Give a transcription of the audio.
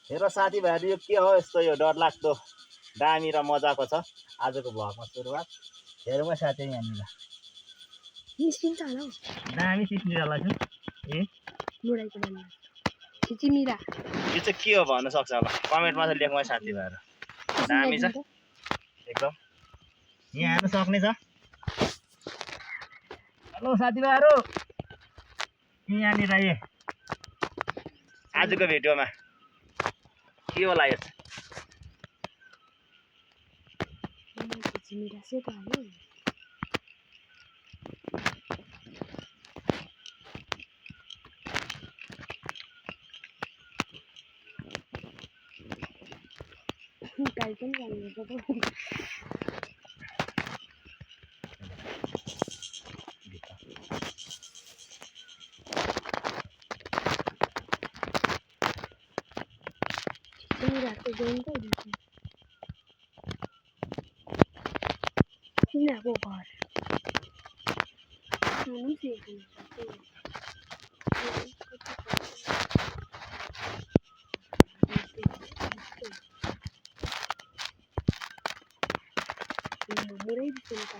हेर साथीभाइहरू यो के हो यस्तो यो डरलाग्दो दामी र मजाको छ आजको भ्लगमा सुरुवात हेरौँ है साथी यहाँनिर निस्किन्छ होला हौ दामी सिस्निरहला छु ए मुराइको बानी चिचिमिरा यो चाहिँ के हो भन्न सक्छ होला कमेन्टमा चाहिँ लेखौँ है साथीभाइहरू दामी छ एकदम यहाँ हेर्न सक्ने छ हेलो साथीभाइहरू यहाँनिर आजको भिडियोमा के होला यो चिचिमिरा सेतो हाल्यो गाई पनि जानुपर्छ चिचिमिराको जोन त तिनीहरूको घर मुरै दिन्छ